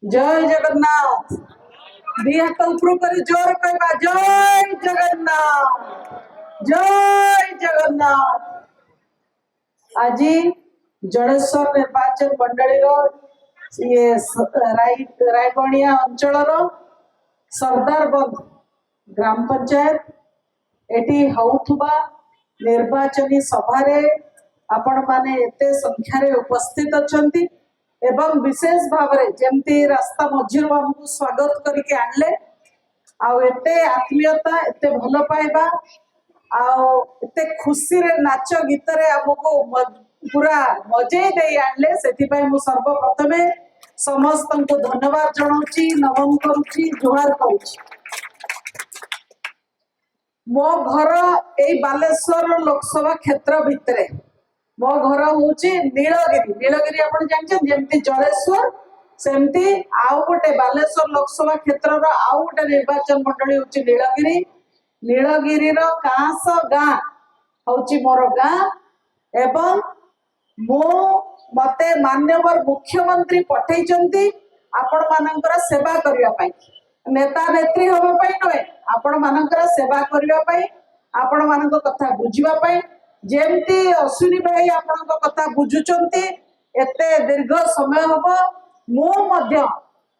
जय जगन्नाथ। दी हाथ ऊपर कर जोर कहबा जय जगन्नाथ जय जगन्नाथ। आज जड़ेश्वर निर्वाचन मंडली ये रायगणिया अंचल सरदार बंद ग्राम पंचायत एटी होउथुबा निर्वाचनी सभारे आपण माने एते संख्यारे उपस्थित अछंती एवं विशेष भाव में जमती रास्ता मझीर हमको स्वागत करके आणले आउ एते आत्मीयता एते भल पाइबा आउ एते खुशी रे नाच गीत रे हमको पूरा मजे दे आणले सेति पय मु सर्वप्रथमे समस्त को धन्यवाद जणाउची नमन करूची जुहार करूची। मो घर ए बालेश्वर लोकसभा क्षेत्र भितरे मो घर हूँ नीलगिरी। नीलगिरी आप जानते जलेश्वर सेमती आउ गोटे बालेश्वर लोकसभा क्षेत्र आउ गोटे निर्वाचन मंडली हूँ नीलगिरी। नीलगिरी कांस गाँ हूँ मोर गाँ एवं मु मते माननीय मुख्यमंत्री पठे आपण मानकर सेवा करने नेता नेत्री होगापी नुहे आपण मानकर सेवा करने आपण मान कथा बुझापी जेमती अश्विनी भाई आपण कथा बुझुचंती एते दीर्घ समय हम मु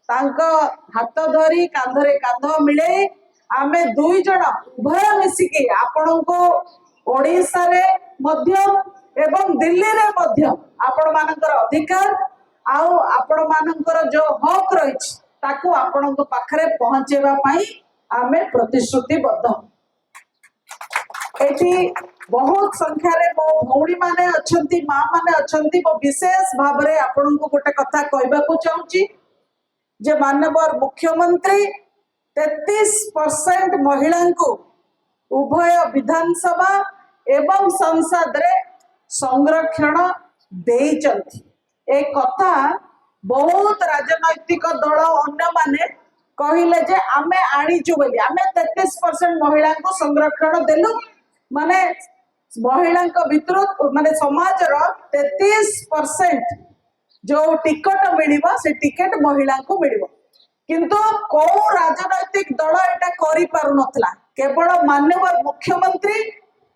हाथ धरी कांधरे कांध मिले आमे दुई जन उभय मिसिकी आपण को ओडिशा रे मध्य एवं दिल्ली रे मध्य आपण मानकर अधिकार आउ आपण मानकर जो हक रही ताकू आपण पाखरे पहुंचेबा पई आमे प्रतिश्रुतिबद्ध। एठी बहुत संख्यार मो भौणी माने अच्छंती माँ माने अच्छंती मो विशेष भाव में आपण को गोटे कथा कहबाकू चाहूची जे माननीय मुख्यमंत्री 33% महिला को उभय विधानसभा एवं संसद रे संरक्षण देइचंती। ए कथा बहुत राजनैतिक दल अन्य माने कहिले जे आमे आनीचु बोली आमे 33% महिला को संरक्षण देलु माने महिला भितर माने समाज 33% जो टिकट मिलिबा से टिकट महिला को मिलिबा किंतु को राजनैतिक दल एटा करि पारु नथला। केवल माननीय मुख्यमंत्री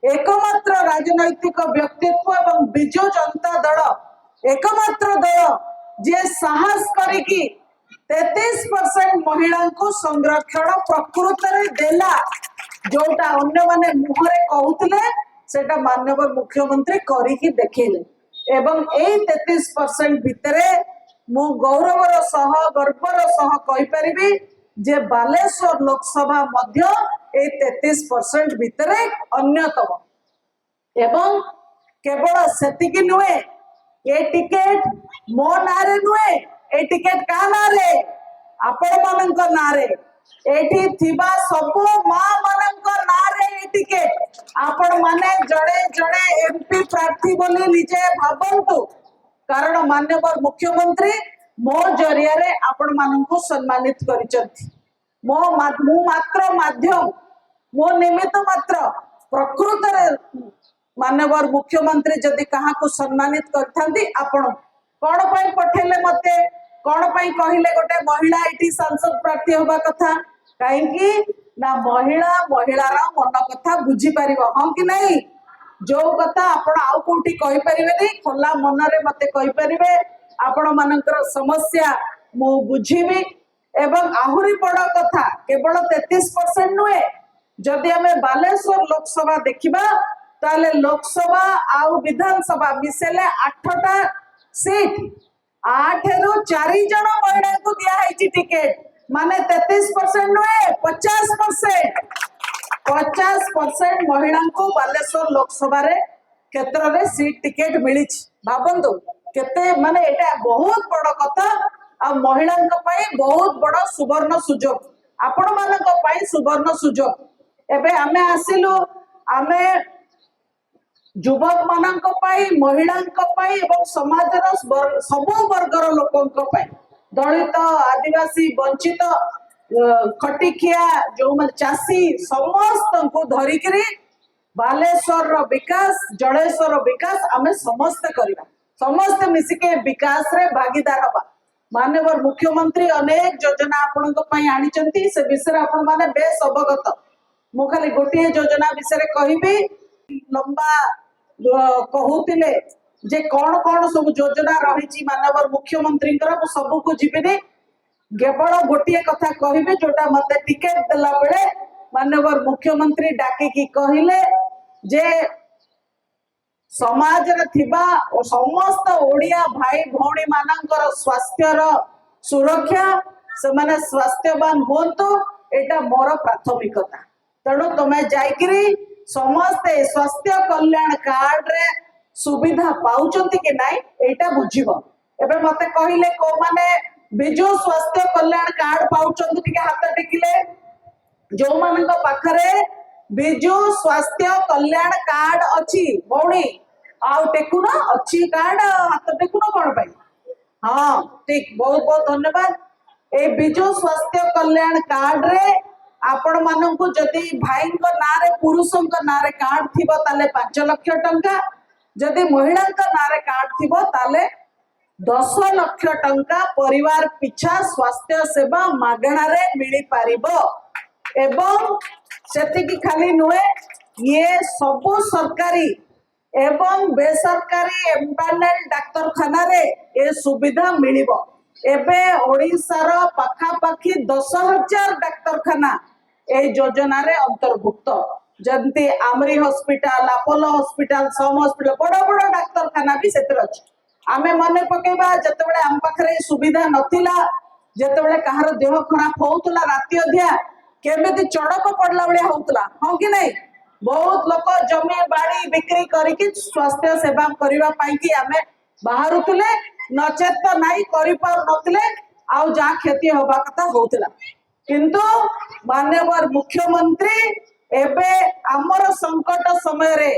एकमात्र राजनैतिक व्यक्तित्व एवं बिजु जनता दल एकमात्र दल जे साहस करिकी 33% महिला को संरक्षण प्रकृत रे देला जोटा अन्य माने मुहरे कहूतिले सेटा माननीय मुख्यमंत्री करिकी देखेले एवं ए 33% भितरे मु गौरवर सह गर्वर सह कहि परिबी जे बालेश्वर लोकसभा मध्य ए 33% भितरे अन्यतम एवं केवल सेतिकी नुहे ए टिकेट मो नारे नुहे ए टिकेट का नारे आपण मानक नारे एठी थिबा सबो मां मानक नारे ए टिकेट आपण माने जड़े जड़े एमपी प्रार्थी बोली निजे भाबंतु कारण माननीय मुख्यमंत्री मो जरिया रे आपण मानक सम्मानित करिसंती। मो मात्र माध्यम मो निमित्त मात्र प्रकृत रे माननीय मुख्यमंत्री जदि कहा को सम्मानित करथांती आपण कोन पई पठेले मते कोन पई कहिले गोटे महिला एटी सांसद प्रार्थी होबा कथा काहेकि ना महिला महिलार मन कथा बुझी परिबो हम कि नहीं जो कथा आपण आउ कोठी कहि परिबे नहीं खोला मन रे मते कहि परिबे आपण मानकर समस्या मु बुझीबी एवं आहुरी बड़ कथा केवल 33% नुहे जदि हमें बालेश्वर लोकसभा देखिबा ताले लोकसभा आउ विधानसभा मिसेले 8टा सीट 8 रु 4 जन महिला को दिया है टिकेट माने 33% नुहे 50% महिला को बालेश्वर लोकसभा रे क्षेत्र रे सीट टिकेट मिली भाबंतु केते माने एटा बहुत बड़ कथा आ महिला बहुत बड़ सुवर्ण सुजोग आपण मानक पई सुवर्ण सुजोग एबे आमे आसिलु आमे युवक मानक पई महिलांक पई एवं समाजर सबु वर्गर लोकंक पई दलित आदिवासी वंचित खटिखिया जो मन चासी समस्त को धरिकरी बालेश्वर विकास जड़ेश्वर विकास आमे समस्त करिबा समस्त मिसिके विकास रे भागीदार हबा माननीय मुख्यमंत्री अनेक योजना आपण आनी से विषय आपण माने बेस अवगत। मु खाली गोटे योजना विषय कहबी लंबा कहूतिले जे कौन कौन सब योजना रही माननीय मुख्यमंत्री सबू को जीविनी केवल गोटे कथा कहबे जोटा मते टिकेट देला बेले माननीय मुख्यमंत्री डाकिकी कहले जे समाज रे थिबा और समस्त ओडिया भाई भौणी मानकर स्वास्थ्यर सुरक्षा से माने स्वास्थ्यवान होंतु एटा मोर प्राथमिकता। तेणु तुम जाइकरी समस्ते स्वास्थ्य कल्याण कार्ड रे सुविधा पाउचंती कि नाई एटा बुझिबो। एबे मते कहिले को माने बिजु स्वास्थ्य कल्याण कार्ड पाउचंती टिके हाथ टेकिले जो मानक पाखरे बिजु स्वास्थ्य कल्याण कार्ड अच्छी भौणी आउ टेकुन अच्छी कार्ड हाथ टेकुन कौन पाई। हाँ ठीक बहुत बहुत धन्यवाद। ए बिजु स्वास्थ्य कल्याण कार्ड रे आपण मानकु जदि भाई ना रे पुरुषों ना रे कार्ड थिबो ताले 5 लाख टंका जदि महिला ना रे कार्ड थिबो ताले 10 लाख टंका परिवार पिछा स्वास्थ्य सेवा मागणा रे मिली पारिबो। एवं सेतिकी खाली नुए ये सबु सरकारी एवं बेसरकारी एम्पानेल डाक्तर खाना रे ए सुविधा मिलिबो। एबे ओडिशार पाखापाखी 10,000 डाक्तर खाना ए योजना रे अंतर्भुक्त जंती आमरी हॉस्पिटल अपोलो हॉस्पिटल सम हॉस्पिटल बड़ बड़ डाक्तर खाना भी सेतिर अछि। आमे मने पकेबा जतेबेले आम पाखरे सुविधा नथिला जतेबेले कहार देह खराब होउतला राति अधिया केमिति चड़क पड़ला बेले होउतला हो कि नहीं बहुत लोक जमी बाड़ी बिक्री करके स्वास्थ्य सेवा करबा पाई कि आमे बाहरुतले नचेत तो नहीं करि पार नतले आउ जा क्षति होबा कथा होउतला किंतु माननीय मुख्यमंत्री एबे आमर संकट समय रे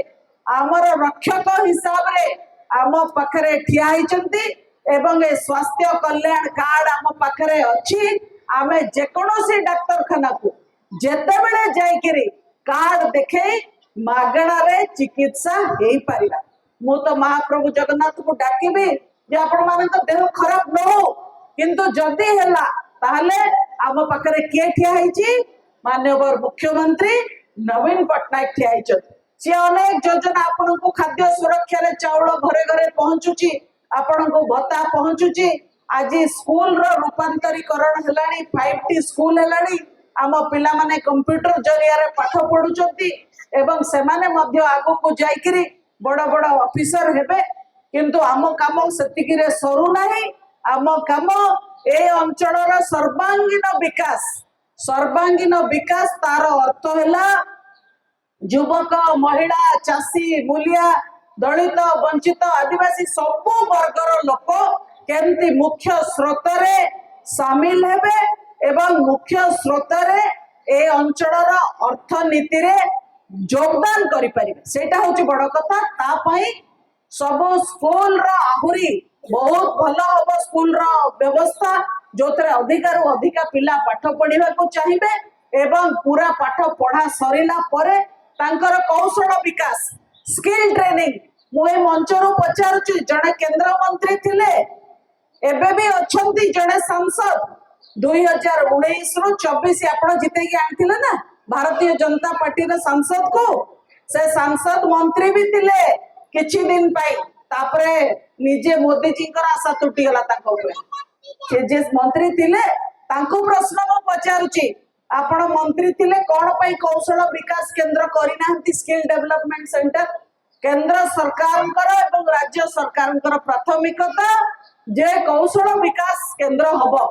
आमर रक्षक हिसाब रे आम पाखरे ठिया हिचंती एवं ए स्वास्थ्य कल्याण कार्ड आम पाखरे अछि। आमे जेकोसी डाक्तर खाना को जेतेबेले जाइकिरी कार्ड देखे मागणा रे चिकित्सा हेई पारिबा। मु तो महाप्रभु जगन्नाथ को डाकिबी जे आपण मानक देह खराब न हो किंतु जदी हैला ताहले आम पाखरे के ठिया हिची माननीय मुख्यमंत्री नवीन पटनायक ठिया हिचत। से अनेक योजना आपण को खाद्य सुरक्षा रे चाउल घरे घरे पहुंचुची आपण को भत्ता पहुंचुची आज स्कूल रो रूपांतरीकरण हेलानी 5T स्कूल हेलानी आम पिला माने कंप्यूटर जरिया रे पाठ पढुचंती एवं से माने मध्य आगो को जाइकरी बड़ बड़ ऑफिसर हेबे किंतु आम काम सेतिकी रे सरू नाही। आम काम ए अंचल रो सर्वांगीन विकास तार अर्थ हैला युवक महिला चाषी मूलिया दलित वंचित आदिवासी सबु वर्गर लोक केमती मुख्य स्रोत रे शामिल हेबे एवं मुख्य स्रोत रे ए अंचल अर्थनीति रे योगदान करि परिबे सेटा होची बड़ कथा। ता पई सब स्कूल रो आहुरी बहुत भलो होबो स्कूल रो व्यवस्था जोतरे अधिकारु अधिका पिला पाठ पढिबा को चाहिबे एवं पूरा पाठ पढ़ा सरिला परे तांकर कौशल विकास स्किल ट्रेनिंग मुई मंचरू पचारुची जने केंद्र मंत्री थिले एबे भी अछंती जने सांसद 2019 रु 24 आपण जिते के आनथिले ना भारतीय जनता पार्टी रे सांसद को से सांसद मंत्री भी थिले किछि दिन पाई तापरे निजे मोदी जी कर आशा टूटी गला ताको से जे मंत्री थिले तांको प्रश्न म पचारुची आपण मंत्री थिले कोन पई कौशल विकास केंद्र करिनांती स्किल डेवलपमेंट सेंटर केंद्र सरकार एवं राज्य सरकार प्राथमिकता जे कौशल विकास केंद्र हबो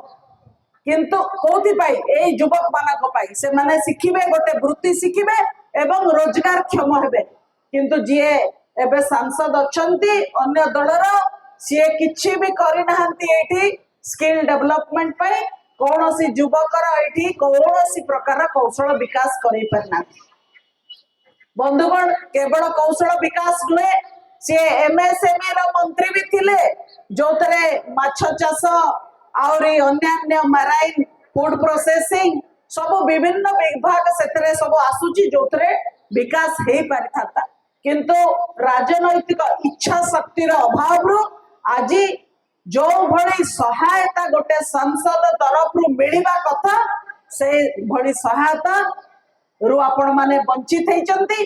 किंतु कोथि पाई ए युवक मानक पाई से माने शिखिबे गोटे वृत्ति शिखिबे एवं रोजगार क्षम हेबे किंतु जे एबे सांसद अछंती अन्य दलर से किछि भी करि नाहंती एठी स्किल डेवलपमेंट पाई कोनोसी युवकर एठी कोनोसी प्रकार कौशल विकास करि परना। बंधुगण केवल कौशल विकास नुहे सी एमएसएमई रो मंत्री भी थिले जो तरे माछ चाष और अन्य मराइन फूड प्रोसेसिंग सब विभिन्न विभाग से सब आसुची जो तरे विकास हे पारि थाता किंतु राजनैतिक इच्छा शक्ति रो अभाव रु आज जो भली सहायता गोटे संसद तरफ मिलवा कथा से भली सहायता रु आपण माने वंचित होइचंती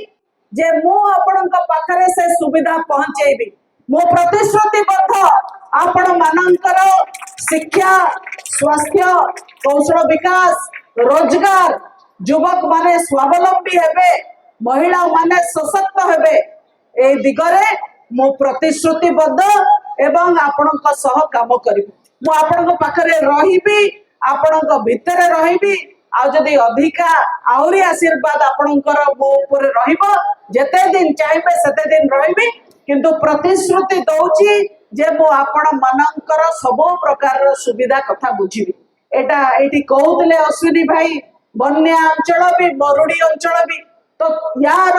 जे मु आपण पाखरे से सुविधा पहुंचेबी मो प्रतिश्रुतिबद्ध आपण मानकर शिक्षा स्वास्थ्य कौशल विकास रोजगार युवक माने स्वावलंबी हेबे महिला माने सशक्त हेबे ए दिगरे मो प्रतिश्रुतिबद्ध एवं आपणक सह काम करिबी मु आपणक पाखरे रहिबी आपणक भितरे रहिबी आ जदि अधिका आहुरी आशीर्वाद आपणकर मो ऊपर रहिबो जेते दिन चाहेबे सेते दिन रहिबी किंतु प्रतिश्रुति दउची जे मो आपण मानकर सब प्रकार सुविधा कथा बुझिबी एटा एटी कहउतले अश्विनी भाई बन्या अंचल भी मरुड़ी अंचल भी तो यार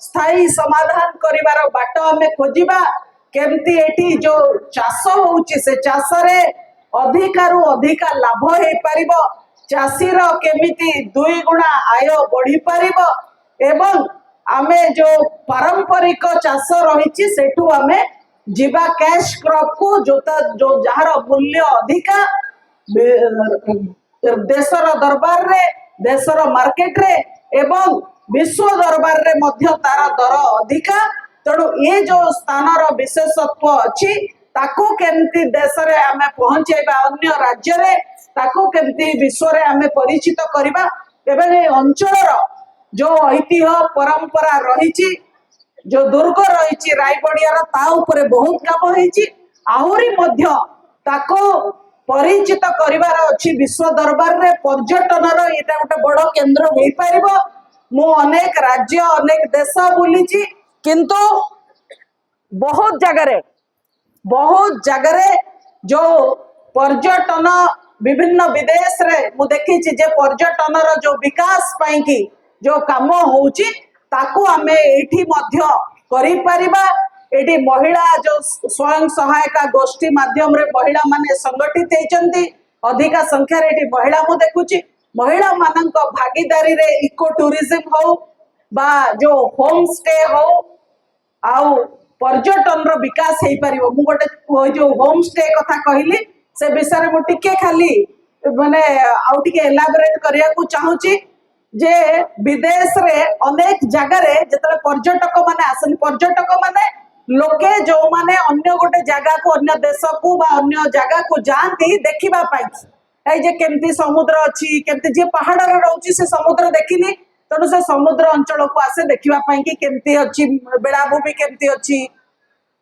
स्थायी समाधान करिवार बाट हमें खोजिबा केमती एटी जो चाष होउची से चाष रे अधिकारु अधिका लाभ हे परिबो चाषीर केमिति दुई गुणा आय बढ़ी परिबो एवं आमे जो पारंपरिक चाष रहिची सेठू आमे जीवा कैश क्रॉप को जो जहार मूल्य अधिका देशर दरबार रे देशर मार्केट रे एवं विश्व दरबार रे मध्य तार दर अधिका तेणु ये जो स्थानर विशेषत्व अच्छी ताको केमती देश रे आमे पहुंचेबा अन्य राज्य रे ताको केमती विश्व रे आमे परिचित करबा एवं ए अंचलर जो ऐतिह्य परंपरा रहिची जो दुर्ग रहिची रायबड़ियार ता ऊपर बहुत काम होईची आहुरी मध्य ताको परिचित करिवार अछि विश्व दरबार रे पर्यटनर एटा गोटे बड़ केंद्र होई परिबो मु अनेक राज्य अनेक देश बुलीची किंतु बहुत जगह जो पर्यटन विभिन्न विदेश रे मु देखी जे पर्यटन जो विकास पाई की जो काम होउची ताको आमे एठी मध्य करि परिबा एठी महिला जो स्वयं सहायता गोष्ठी माध्यम रे महिला माने संगठित हेचंती अधिका संख्या रे एठी महिला मु देखुची महिला मानक भागीदारी रे इको टूरिज्म हो बा जो होम स्टे हो आउ पर्यटन रो विकास हेई परिबो मु गोटे जो होम स्टे कथा कहली से विषय मु टिके खाली माने आउ टिके एलाबोरेट करिया को चाहूची जे विदेश रे अनेक जगह रे जतले पर्यटक माने आसन पर्यटक माने लोके जो माने अन्य गोटे जगह को अन्य देश को बा अन्य जगह को जानती देखिबा पाई ए जे केमती समुद्र अछि केमती जे पहाड़ रे रहउची से समुद्र देखिनी तेणु से समुद्र अंचल को आसे देखिबा पाई कि केमती अछि बेड़ाभूमि केमती अछि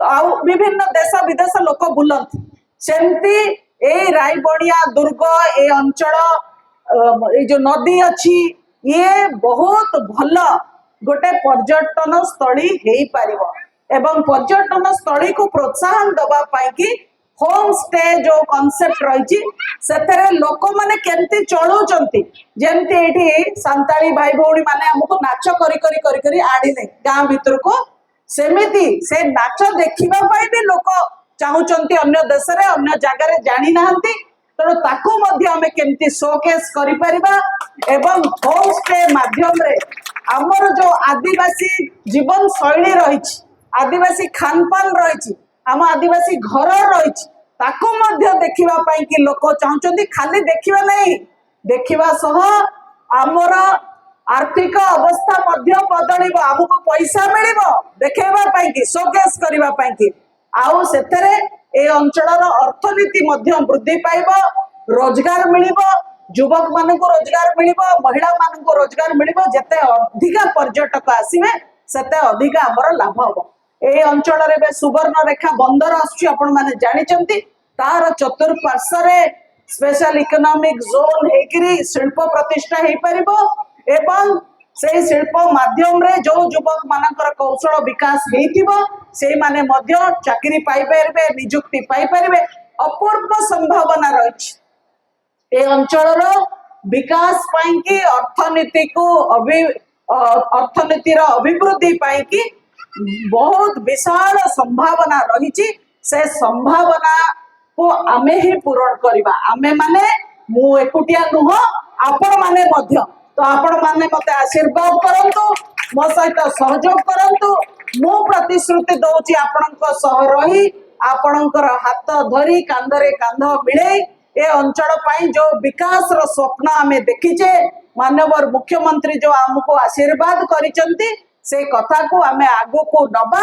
आउ विभिन्न देश विदेश लोक बुलंती सेमती ए रायबड़िया दुर्ग ए अंचल ए जो नदी अछि ये बहुत भल गोटे पर्यटन स्थली हेई पारिबो एवं पर्यटन स्थली को प्रोत्साहन दबा पाई कि होम स्टे जो कॉन्सेप्ट रही से लोक माने केमती चलुचंती जेमती एठी संताली भाई भौणी माने हमको नाच करी करी करी करी आडिले गां भीतर को सेमिति से नाच देखिबा पाई भी लोक चाहूचंती अन्य देश रे अन्य जगह रे जानि नाहंती तेणु ताको मध्य हमें केमती शोकेस करि परिबा एवं होम स्टे माध्यम रे हमर जो आदिवासी जीवन शैली रही आदिवासी खानपान रही आम आदिवासी घर रही ताको मध्य देखिबा पाई कि लोक चाहूचंती खाली देखिबा नहीं देखिबा सह आमर आर्थिक अवस्था मध्य बदलिबो हमको पैसा मिलिबो देखेबा पाई कि शोकेस करिबा पाई कि आउ सेथरे ए अंचलर अर्थनीति मध्य वृद्धि पाइबो रोजगार मिलिबो युवक मानक रोजगार मिलिबो महिला मानक रोजगार मिलिबो जेते अधिका पर्यटक आसीबे सेते अधिका हमर लाभ होबो ए अंचल रे सुवर्ण रेखा बंदर आछी आपण माने जानिचंती तार चतुर्पार्श्व रे स्पेशल इकोनॉमिक जोन हेकरी शिल्प प्रतिष्ठा हे परिबो एवं से शिल्प माध्यम रे जो युवक मानकर कौशल विकास हेतिबो से माने मध्य चाकरी पाई परबे नियुक्ति पाई परबे अपूर्व संभावना रही ए अंचल विकास पाई कि अर्थनीति को अर्थनीतिर अभिवृद्धि पाई कि बहुत विशाल संभावना रही से संभावना को आमे ही पूरण करबा आमे माने मु एकुटिया नुह आपण माने मध्य तो आपण माने मते आशीर्वाद करंतु मो सहित सहयोग करंतु मु प्रतिश्रुति दउची आपणक सह रही आपणकर हाथ धरी कांधरे कांध मिले ए अंचल पाई जो विकास रो स्वप्न आमे देखिचे माननीय मुख्यमंत्री जो आमको आशीर्वाद करिसंती से कथा को आमे आगो को नबा।